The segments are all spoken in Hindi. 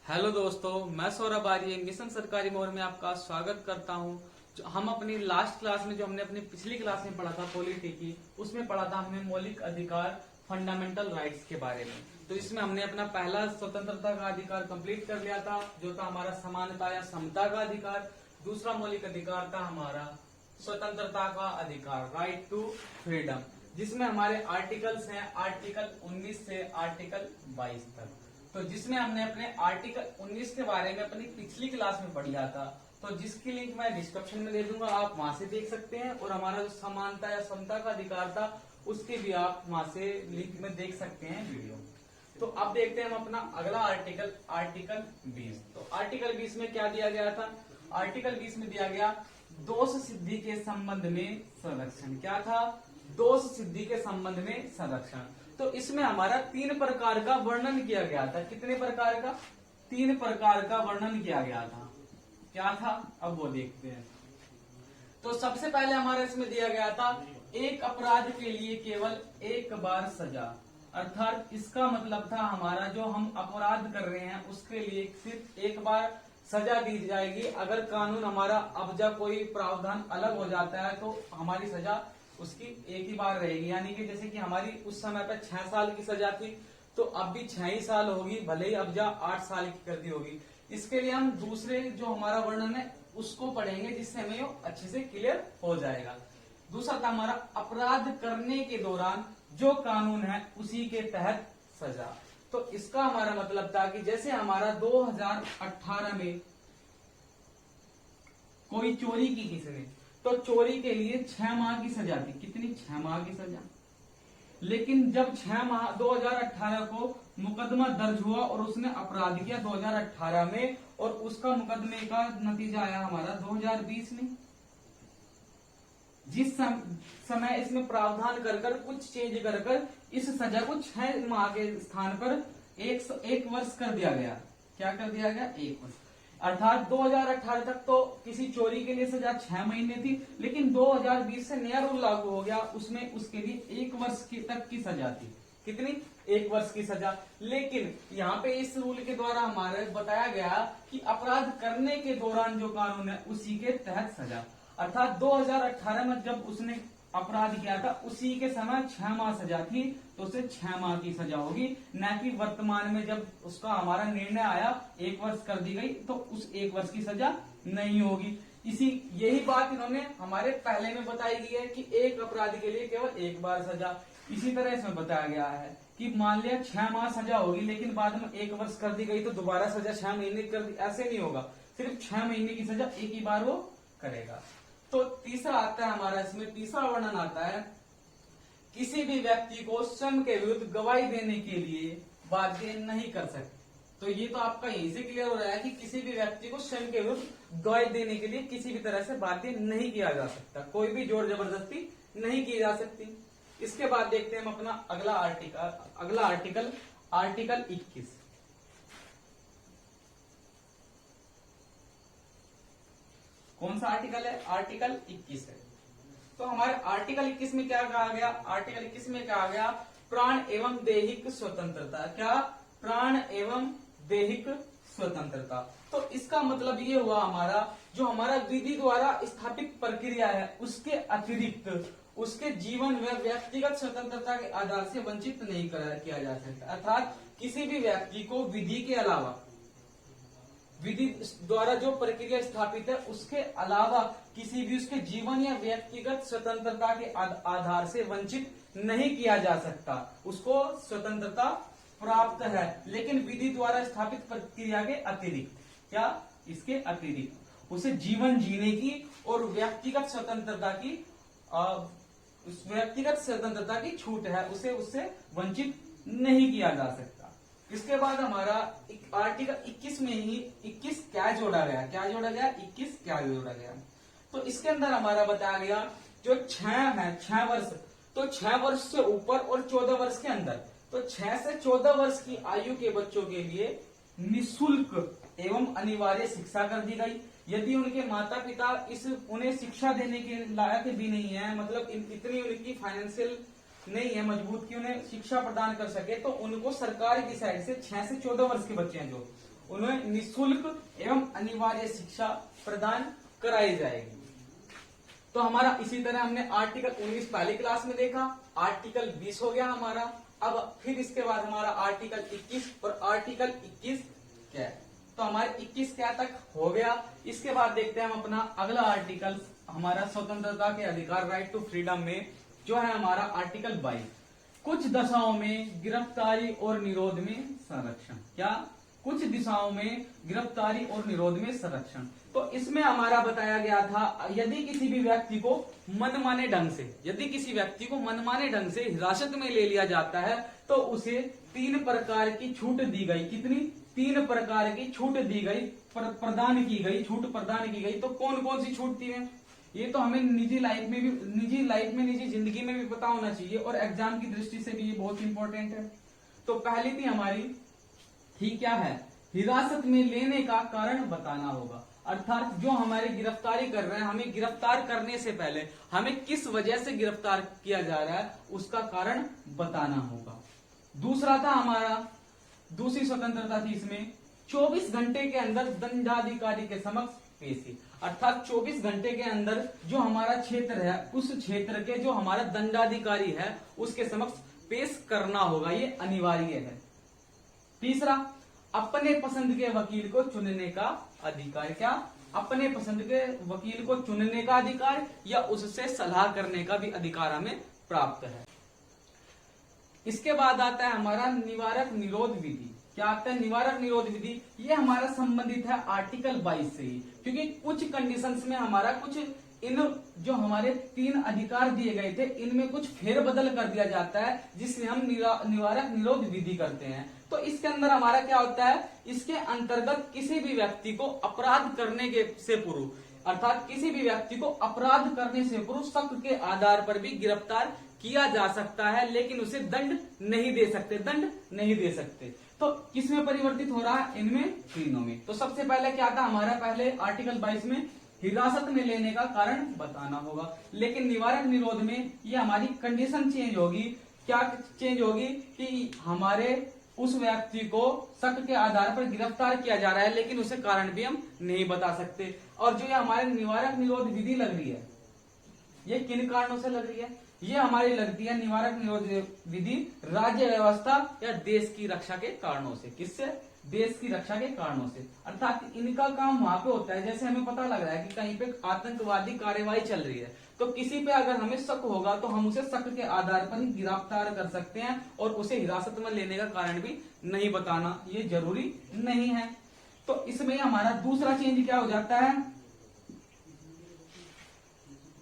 हेलो दोस्तों, मैं सौरभ आर्य मिशन सरकारी मोड़ में आपका स्वागत करता हूं। हम अपनी लास्ट क्लास में जो हमने अपनी पिछली क्लास में पढ़ा था पॉलिटी की, उसमें पढ़ा था हमने मौलिक अधिकार फंडामेंटल राइट्स के बारे में। तो इसमें हमने अपना पहला स्वतंत्रता का अधिकार कंप्लीट कर लिया था, जो था हमारा समानता या समता का अधिकार। दूसरा मौलिक अधिकार था हमारा स्वतंत्रता का अधिकार, राइट टू फ्रीडम, जिसमें हमारे आर्टिकल्स हैं आर्टिकल 19 से आर्टिकल 22 तक। तो जिसमें हमने अपने आर्टिकल 19 के बारे में अपनी पिछली क्लास में पढ़ा था, तो जिसकी लिंक मैं डिस्क्रिप्शन में दे दूंगा, आप वहां से देख सकते हैं। और हमारा जो समानता या समता का अधिकार था, उसके भी आप वहां से लिंक में देख सकते हैं वीडियो। तो अब देखते हैं हम अपना अगला आर्टिकल, आर्टिकल 20। तो आर्टिकल 20 में क्या दिया गया था? आर्टिकल 20 में दिया गया दोष सिद्धि के संबंध में संरक्षण। क्या था? दोष सिद्धि के संबंध में संरक्षण। तो इसमें हमारा 3 प्रकार का वर्णन किया गया था। कितने प्रकार का? 3 प्रकार का वर्णन किया गया था। क्या था? अब वो देखते हैं। तो सबसे पहले हमारा इसमें दिया गया था एक अपराध के लिए केवल एक बार सजा। अर्थात इसका मतलब था हमारा जो हम अपराध कर रहे हैं उसके लिए सिर्फ एक बार सजा दी जाएगी। अगर कानून हमारा अबजा कोई प्रावधान अलग हो जाता है तो हमारी सजा उसकी एक ही बार रहेगी। यानी कि जैसे कि हमारी उस समय पर 6 साल की सजा थी, तो अब भी 6 ही साल होगी, भले ही अबजा 8 साल की कर दी होगी। इसके लिए हम दूसरे जो हमारा वर्णन है उसको पढ़ेंगे, जिससे हमें वो अच्छे से क्लियर हो जाएगा। दूसरा था हमारा अपराध करने के दौरान जो कानून है उसी के तहत सजा। तो इसका हमारा मतलब था कि जैसे हमारा 2018 में कोई चोरी की किसी ने, तो चोरी के लिए 6 माह की सजा थी। कितनी? 6 माह की सजा। लेकिन जब 6 माह 2018 को मुकदमा दर्ज हुआ और उसने अपराध किया 2018 में, और उसका मुकदमे का नतीजा आया हमारा 2020 में। जिस समय इसमें प्रावधान कर कुछ चेंज कर इस सजा को 6 माह के स्थान पर एक वर्ष कर दिया गया। क्या कर दिया गया? 1 वर्ष। अर्थात 2018 तक तो किसी चोरी के लिए सजा 6 महीने थी, लेकिन 2020 से नया रूल लागू हो गया, उसमें उसके लिए 1 वर्ष तक की सजा थी। कितनी? 1 वर्ष की सजा। लेकिन यहाँ पे इस रूल के द्वारा हमारे बताया गया कि अपराध करने के दौरान जो कानून है उसी के तहत सजा। अर्थात 2018 में जब उसने अपराध किया था उसी के समय 6 माह सजा थी, तो उसे 6 माह की सजा होगी, न कि वर्तमान में जब उसका हमारा निर्णय आया 1 वर्ष कर दी गई तो उस 1 वर्ष की सजा नहीं होगी। यही बात इन्होंने हमारे पहले में बताई गई है कि एक अपराध के लिए केवल 1 बार सजा। इसी तरह इसमें बताया गया है कि मान लिया 6 माह सजा होगी, लेकिन बाद में 1 वर्ष कर दी गई तो दोबारा सजा 6 महीने कर दी, ऐसे नहीं होगा। सिर्फ 6 महीने की सजा एक ही बार वो करेगा। तो तीसरा आता है हमारा, इसमें तीसरा वर्णन आता है किसी भी व्यक्ति को स्वयं के विरुद्ध गवाही देने के लिए बाध्य नहीं कर सकते। तो ये तो आपका यहीं से क्लियर हो रहा है कि किसी भी व्यक्ति को स्वयं के विरुद्ध गवाही देने के लिए किसी भी तरह से बाध्य नहीं किया जा सकता, कोई भी जोर जबरदस्ती नहीं की जा सकती। इसके बाद देखते हैं हम अपना अगला आर्टिकल, आर्टिकल 21। कौन सा आर्टिकल है? आर्टिकल 21 है। तो हमारे आर्टिकल 21 में क्या कहा गया? आर्टिकल 21 में कहा गया प्राण एवं दैहिक स्वतंत्रता। क्या? प्राण एवं दैहिक स्वतंत्रता। तो इसका मतलब ये हुआ हमारा जो हमारा विधि द्वारा स्थापित प्रक्रिया है उसके अतिरिक्त उसके जीवन व व्यक्तिगत स्वतंत्रता के आधार से वंचित नहीं किया जा सकता। अर्थात किसी भी व्यक्ति को विधि के अलावा, विधि द्वारा जो प्रक्रिया स्थापित है उसके अलावा किसी भी उसके जीवन या व्यक्तिगत स्वतंत्रता के आधार से वंचित नहीं किया जा सकता। उसको स्वतंत्रता प्राप्त है, लेकिन विधि द्वारा स्थापित प्रक्रिया के अतिरिक्त। क्या? इसके अतिरिक्त उसे जीवन जीने की और व्यक्तिगत स्वतंत्रता की छूट है, उसे उससे वंचित नहीं किया जा सकता। इसके बाद हमारा आर्टिकल 21 में ही 21 क्या जोड़ा गया? क्या जोड़ा गया? 21 क्या जोड़ा गया? तो इसके अंदर हमारा बताया गया जो 6 है, 6 वर्ष, तो 6 वर्ष से ऊपर और 14 वर्ष के अंदर, तो 6 से 14 वर्ष की आयु के बच्चों के लिए निःशुल्क एवं अनिवार्य शिक्षा कर दी गई। यदि उनके माता पिता उन्हें शिक्षा देने के लायक भी नहीं है, मतलब इतनी उनकी फाइनेंशियल नहीं है मजबूत कि उन्हें शिक्षा प्रदान कर सके, तो उनको सरकार की साइड से 6 से 14 वर्ष के बच्चे हैं जो उन्हें निःशुल्क एवं अनिवार्य शिक्षा प्रदान कराई जाएगी। तो हमारा इसी तरह हमने आर्टिकल 19 पहली क्लास में देखा, आर्टिकल 20 हो गया हमारा। अब फिर इसके बाद हमारा आर्टिकल 21 और आर्टिकल 21 क्या है, तो हमारे 21 क्या तक हो गया। इसके बाद देखते हैं हम अपना अगला आर्टिकल, हमारा स्वतंत्रता के अधिकार, राइट टू फ्रीडम में जो है हमारा आर्टिकल 22, कुछ दशाओं में गिरफ्तारी और निरोध में संरक्षण। क्या, कुछ दिशाओं में गिरफ्तारी और निरोध में संरक्षण। तो इसमें हमारा बताया गया था, यदि किसी भी व्यक्ति को मनमाने ढंग से, यदि किसी व्यक्ति को मनमाने ढंग से हिरासत में ले लिया जाता है तो उसे 3 प्रकार की छूट दी गई। कितनी? 3 प्रकार की छूट दी गई, प्रदान की गई, छूट प्रदान की गई। तो कौन कौन सी छूट थी? ये तो हमें निजी लाइफ में, निजी जिंदगी में भी पता होना चाहिए और एग्जाम की दृष्टि से भी ये बहुत इंपॉर्टेंट है। तो पहली थी हमारी, ठीक क्या है, हिरासत में लेने का कारण बताना होगा। अर्थात जो हमारे गिरफ्तारी कर रहे हैं, हमें गिरफ्तार करने से पहले हमें किस वजह से गिरफ्तार किया जा रहा है उसका कारण बताना होगा। दूसरा था हमारा, दूसरी स्वतंत्रता थी इसमें, 24 घंटे के अंदर दंडाधिकारी के समक्ष पेशी। अर्थात 24 घंटे के अंदर जो हमारा क्षेत्र है, उस क्षेत्र के जो हमारा दंडाधिकारी है उसके समक्ष पेश करना होगा, ये अनिवार्य है। तीसरा, अपने पसंद के वकील को चुनने का अधिकार। क्या? अपने पसंद के वकील को चुनने का अधिकार या उससे सलाह करने का भी अधिकार हमें प्राप्त है। इसके बाद आता है हमारा निवारक निरोध विधि। क्या आता है? निवारक निरोध विधि। ये हमारा संबंधित है आर्टिकल 22 से ही, क्योंकि कुछ कंडीशंस में हमारा कुछ इन जो हमारे 3 अधिकार दिए गए थे इनमें कुछ फेरबदल कर दिया जाता है, जिससे हम निवारक निरोध विधि करते हैं। तो इसके अंदर हमारा क्या होता है, इसके अंतर्गत किसी भी व्यक्ति को अपराध करने से पूर्व, अर्थात किसी भी व्यक्ति को अपराध करने से पूर्व शक के आधार पर भी गिरफ्तार किया जा सकता है, लेकिन उसे दंड नहीं दे सकते, दंड नहीं दे सकते। तो किसमें परिवर्तित हो रहा है? इनमें तीनों में। तो सबसे पहले क्या था हमारा, पहले आर्टिकल 22 में हिरासत में लेने का कारण बताना होगा, लेकिन निवारक निरोध में ये हमारी कंडीशन चेंज होगी। क्या चेंज होगी कि हमारे उस व्यक्ति को शक के आधार पर गिरफ्तार किया जा रहा है, लेकिन उसे कारण भी हम नहीं बता सकते। और जो ये हमारे निवारक निरोध विधि लग रही है, ये किन कारणों से लग रही है? ये हमारी लगती है निवारक निरोध विधि राज्य व्यवस्था या देश की रक्षा के कारणों से। किससे? देश की रक्षा के कारणों से। अर्थात इनका काम वहां पे होता है, जैसे हमें पता लग रहा है कि कहीं पे आतंकवादी कार्यवाही चल रही है, तो किसी पे अगर हमें शक होगा तो हम उसे शक के आधार पर ही गिरफ्तार कर सकते हैं और उसे हिरासत में लेने का कारण भी नहीं बताना ये जरूरी नहीं है। तो इसमें हमारा दूसरा चेंज क्या हो जाता है,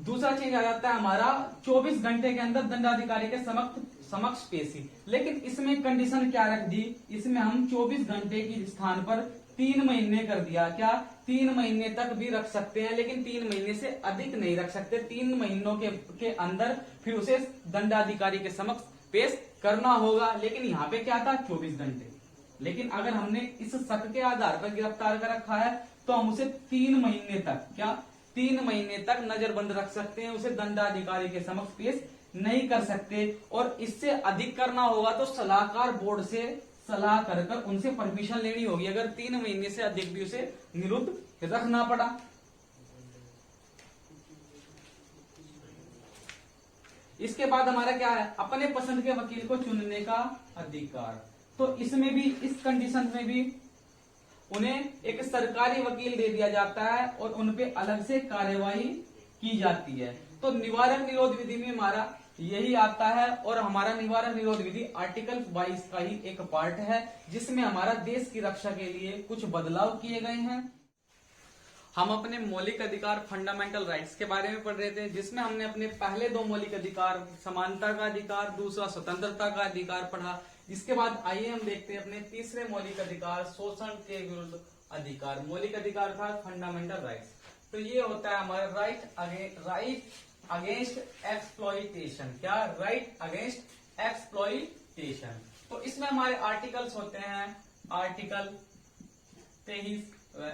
दूसरा चेंज आ जाता है हमारा 24 घंटे के अंदर दंडाधिकारी के समक्ष पेशी। लेकिन इसमें कंडीशन क्या रख दी, इसमें हम 24 घंटे के स्थान पर 3 महीने कर दिया। क्या? 3 महीने तक भी रख सकते हैं, लेकिन 3 महीने से अधिक नहीं रख सकते। 3 महीनों के अंदर फिर उसे दंडाधिकारी के समक्ष पेश करना होगा। लेकिन यहाँ पे क्या था, 24 घंटे। लेकिन अगर हमने इस शक के आधार पर गिरफ्तार कर रखा है तो हम उसे 3 महीने तक, क्या 3 महीने तक नजरबंद रख सकते हैं, उसे दंडाधिकारी के समक्ष पेश नहीं कर सकते। और इससे अधिक करना होगा तो सलाहकार बोर्ड से सलाह कर उनसे परमिशन लेनी होगी, अगर 3 महीने से अधिक भी उसे निरुद्ध रखना पड़ा। इसके बाद हमारा क्या है, अपने पसंद के वकील को चुनने का अधिकार। तो इसमें भी, इस कंडीशन में भी उन्हें एक सरकारी वकील दे दिया जाता है और उनपे अलग से कार्यवाही की जाती है। तो निवारक निरोध विधि में हमारा यही आता है और हमारा निवारक निरोध विधि आर्टिकल 22 का ही एक पार्ट है, जिसमें हमारा देश की रक्षा के लिए कुछ बदलाव किए गए हैं। हम अपने मौलिक अधिकार फंडामेंटल राइट्स के बारे में पढ़ रहे थे, जिसमें हमने अपने पहले 2 मौलिक अधिकार, समानता का अधिकार, दूसरा स्वतंत्रता का अधिकार पढ़ा। इसके बाद आइए हम देखते हैं अपने तीसरे मौलिक अधिकार, शोषण के विरुद्ध अधिकार। मौलिक अधिकार था फंडामेंटल राइट्स। तो ये होता है हमारा राइट अगेंस्ट एक्सप्लॉइटेशन। क्या? Right against exploitation. तो इसमें हमारे आर्टिकल्स होते हैं आर्टिकल 23 व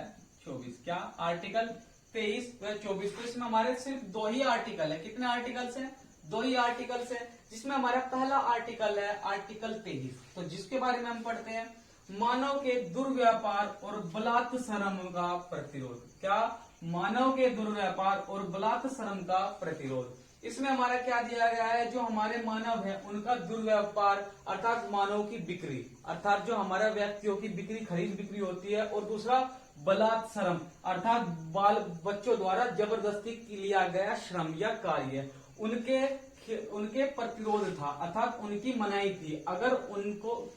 24। क्या? आर्टिकल 23 व 24। तो इसमें हमारे सिर्फ 2 ही आर्टिकल है। कितने आर्टिकल्स हैं? 2 ही आर्टिकल्स है, जिसमें हमारा पहला आर्टिकल है आर्टिकल 23। तो जिसके बारे में हम पढ़ते हैं मानव के दुर्व्यापार और बलात्श्रम का प्रतिरोध। क्या? मानव के दुर्व्यापार और बलात्श्रम का प्रतिरोध। इसमें हमारा क्या दिया गया है, जो हमारे मानव है उनका दुर्व्यापार अर्थात मानव की बिक्री, अर्थात जो हमारा व्यक्तियों की बिक्री, खरीद बिक्री होती है, और दूसरा बलात्श्रम अर्थात बाल बच्चों द्वारा जबरदस्ती लिया गया श्रम या कार्य, उनके प्रतिरोध था अर्थात उनकी मनाही थी। अगर उनको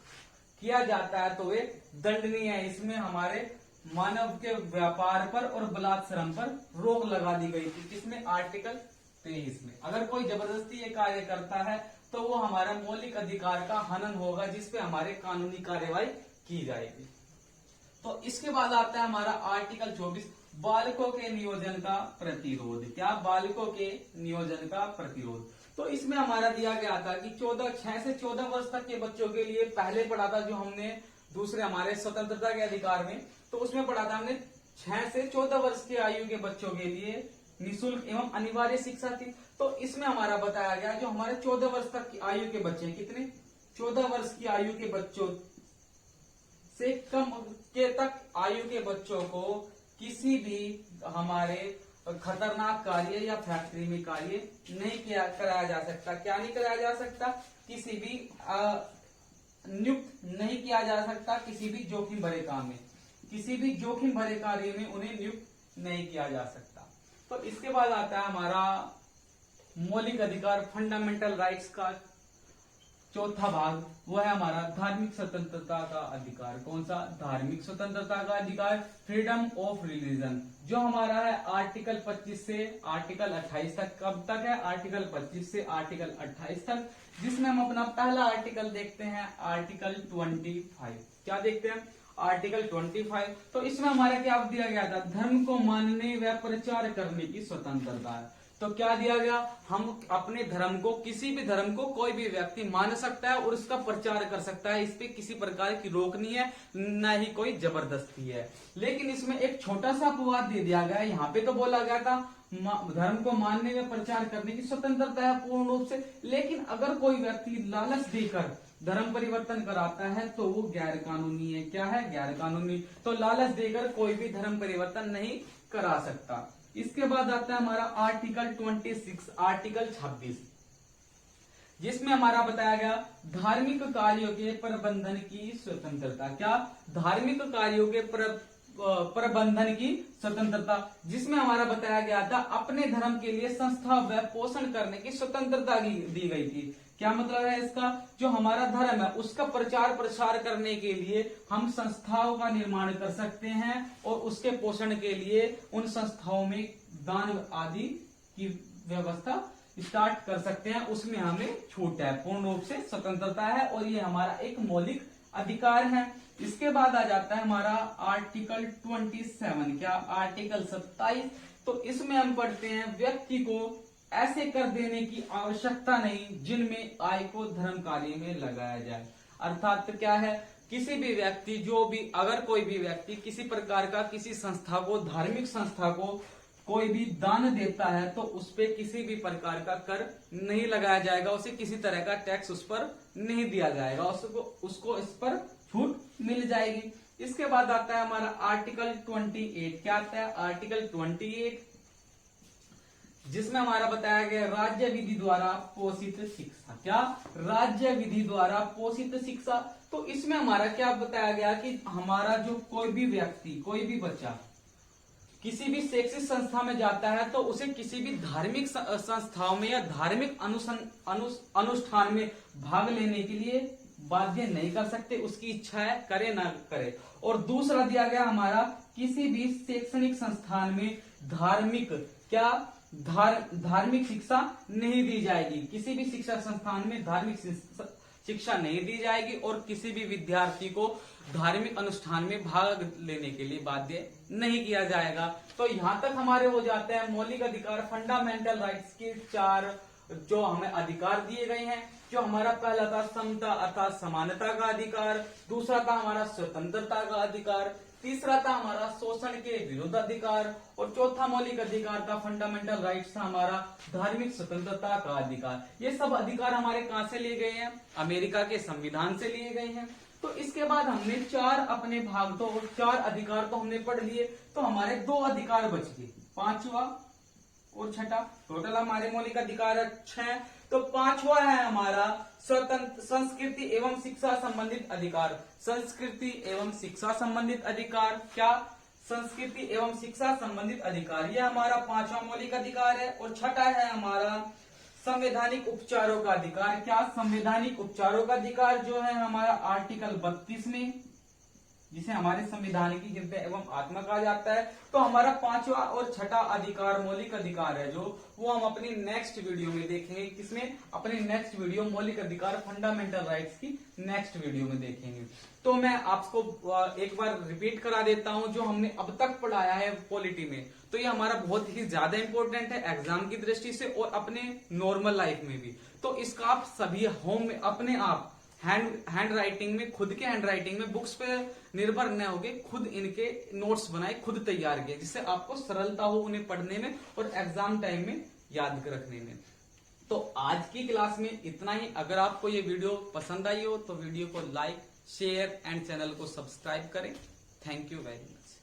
किया जाता है तो वे दंडनीय है। इसमें हमारे मानव के व्यापार पर और बलात्श्रम पर रोक लगा दी गई थी। किसमें? आर्टिकल 23 में। अगर कोई जबरदस्ती ये कार्य करता है तो वो हमारा मौलिक अधिकार का हनन होगा, जिसपे हमारे कानूनी कार्यवाही की जाएगी। तो इसके बाद आता है हमारा आर्टिकल 24, बालकों के नियोजन का प्रतिरोध। क्या? बालकों के नियोजन का प्रतिरोध। तो इसमें हमारा दिया गया था कि 6 से 14 वर्ष तक के बच्चों के लिए पहले पढ़ा था, जो हमने दूसरे हमारे स्वतंत्रता के अधिकार में, तो उसमें पढ़ा था हमने 6 से 14 वर्ष की आयु के बच्चों के लिए निःशुल्क एवं अनिवार्य शिक्षा थी। तो इसमें हमारा बताया गया जो हमारे 14 वर्ष तक की आयु के बच्चे, कितने? 14 वर्ष की आयु के बच्चों से कम के तक आयु के बच्चों को किसी भी हमारे खतरनाक कार्य या फैक्ट्री में कार्य नहीं कराया जा सकता। क्या नहीं कराया जा सकता? किसी भी नियुक्त नहीं किया जा सकता किसी भी जोखिम भरे काम में, किसी भी जोखिम भरे कार्य में उन्हें नियुक्त नहीं किया जा सकता। तो इसके बाद आता है हमारा मौलिक अधिकार, फंडामेंटल राइट्स का चौथा भाग, वो है हमारा धार्मिक स्वतंत्रता का अधिकार। कौन सा? धार्मिक स्वतंत्रता का अधिकार, फ्रीडम ऑफ रिलीजन, जो हमारा है आर्टिकल 25 से आर्टिकल 28 तक। कब तक है? आर्टिकल 25 से आर्टिकल 28 तक, जिसमें हम अपना पहला आर्टिकल देखते हैं, आर्टिकल 25। क्या देखते हैं? आर्टिकल 25। तो इसमें हमारा क्या दिया गया था? धर्म को मानने व प्रचार करने की स्वतंत्रता है। तो क्या दिया गया? हम अपने धर्म को, किसी भी धर्म को कोई भी व्यक्ति मान सकता है और उसका प्रचार कर सकता है। इस पे किसी प्रकार की रोक नहीं है, न ही कोई जबरदस्ती है। लेकिन इसमें एक छोटा सा अपवाद दे दिया गया है। यहाँ पे तो बोला गया था धर्म को मानने व प्रचार करने की स्वतंत्रता है पूर्ण रूप से, लेकिन अगर कोई व्यक्ति लालच देकर धर्म परिवर्तन कराता है तो वो गैर कानूनी है। क्या है? गैर कानूनी। तो लालच देकर कोई भी धर्म परिवर्तन नहीं करा सकता। इसके बाद आता है हमारा आर्टिकल 26, आर्टिकल 26, जिसमें हमारा बताया गया धार्मिक कार्यों के प्रबंधन की स्वतंत्रता। क्या? धार्मिक कार्यों के प्रबंधन की स्वतंत्रता, जिसमें हमारा बताया गया था अपने धर्म के लिए संस्था व पोषण करने की स्वतंत्रता दी गई थी। क्या मतलब है इसका? जो हमारा धर्म है उसका प्रचार प्रसार करने के लिए हम संस्थाओं का निर्माण कर सकते हैं और उसके पोषण के लिए उन संस्थाओं में दान आदि की व्यवस्था स्टार्ट कर सकते हैं। उसमें हमें छूट है, पूर्ण रूप से स्वतंत्रता है और ये हमारा एक मौलिक अधिकार है। इसके बाद आ जाता है हमारा आर्टिकल 27। क्या? आर्टिकल 27। तो इसमें हम पढ़ते हैं व्यक्ति को ऐसे कर देने की आवश्यकता नहीं जिनमें आय को धर्म कार्य में लगाया जाए। अर्थात क्या है? किसी भी व्यक्ति, जो भी, अगर कोई भी व्यक्ति किसी प्रकार का किसी संस्था को, धार्मिक संस्था को कोई भी दान देता है तो उस पर किसी भी प्रकार का कर नहीं लगाया जाएगा, उसे किसी तरह का टैक्स उस पर नहीं दिया जाएगा, उसको इस पर छूट मिल जाएगी। इसके बाद आता है हमारा आर्टिकल 28। क्या आता है? आर्टिकल 28, जिसमें हमारा बताया गया राज्य विधि द्वारा पोषित शिक्षा। क्या? राज्य विधि द्वारा पोषित शिक्षा। तो इसमें हमारा क्या बताया गया कि हमारा जो कोई भी व्यक्ति, कोई भी बच्चा किसी भी शैक्षिक संस्था में जाता है तो उसे किसी भी धार्मिक संस्थाओं में या धार्मिक अनुष्ठान में भाग लेने के लिए बाध्य नहीं कर सकते, उसकी इच्छा है करे ना करे। और दूसरा दिया गया हमारा किसी भी शैक्षणिक संस्थान में धार्मिक शिक्षा नहीं दी जाएगी। किसी भी शिक्षा संस्थान में धार्मिक शिक्षा नहीं दी जाएगी और किसी भी विद्यार्थी को धार्मिक अनुष्ठान में भाग लेने के लिए बाध्य नहीं किया जाएगा। तो यहाँ तक हमारे हो जाते हैं मौलिक अधिकार, फंडामेंटल राइट्स के 4 जो हमें अधिकार दिए गए हैं, जो हमारा पहला था समता अर्थात समानता का अधिकार, दूसरा था हमारा स्वतंत्रता का अधिकार, तीसरा था हमारा शोषण के विरुद्ध अधिकार, और चौथा मौलिक अधिकार था फंडामेंटल राइट्स था हमारा धार्मिक स्वतंत्रता का अधिकार। ये सब अधिकार हमारे कहां से लिए गए हैं? अमेरिका के संविधान से लिए गए हैं। तो इसके बाद हमने चार अपने भाग तो चार अधिकार तो हमने पढ़ लिए, तो हमारे दो अधिकार बच गए, पांचवा और छठा। टोटल हमारे मौलिक अधिकार 6। तो पांचवा है हमारा स्वतंत्र संस्कृति एवं शिक्षा संबंधित अधिकार। संस्कृति एवं शिक्षा संबंधित अधिकार, क्या? संस्कृति एवं शिक्षा संबंधित अधिकार, यह हमारा पांचवा मौलिक अधिकार है। और छठा है हमारा संवैधानिक उपचारों का अधिकार। क्या? संवैधानिक उपचारों का अधिकार जो है हमारा आर्टिकल 32 में, जिसे हमारे संविधान की हृदय एवं आत्मा कहा जाता है। तो हमारा पांचवा और छठा अधिकार मौलिक अधिकार है जो वो हम अपनी नेक्स्ट वीडियो में देखेंगे। किसमें? अपनी नेक्स्ट वीडियो मौलिक अधिकार फंडामेंटल राइट्स की नेक्स्ट वीडियो में देखेंगे। तो मैं आपको एक बार रिपीट करा देता हूं जो हमने अब तक पढ़ाया है पॉलिटी में। तो ये हमारा बहुत ही ज्यादा इंपॉर्टेंट है एग्जाम की दृष्टि से और अपने नॉर्मल लाइफ में भी। तो इसका आप सभी होम में अपने आप हैंड राइटिंग में, खुद के हैंड राइटिंग में, बुक्स पे निर्भर न होके खुद इनके नोट्स बनाए, खुद तैयार किए, जिससे आपको सरलता हो उन्हें पढ़ने में और एग्जाम टाइम में याद रखने में। तो आज की क्लास में इतना ही। अगर आपको ये वीडियो पसंद आई हो तो वीडियो को लाइक, शेयर एंड चैनल को सब्सक्राइब करें। Thank you very much.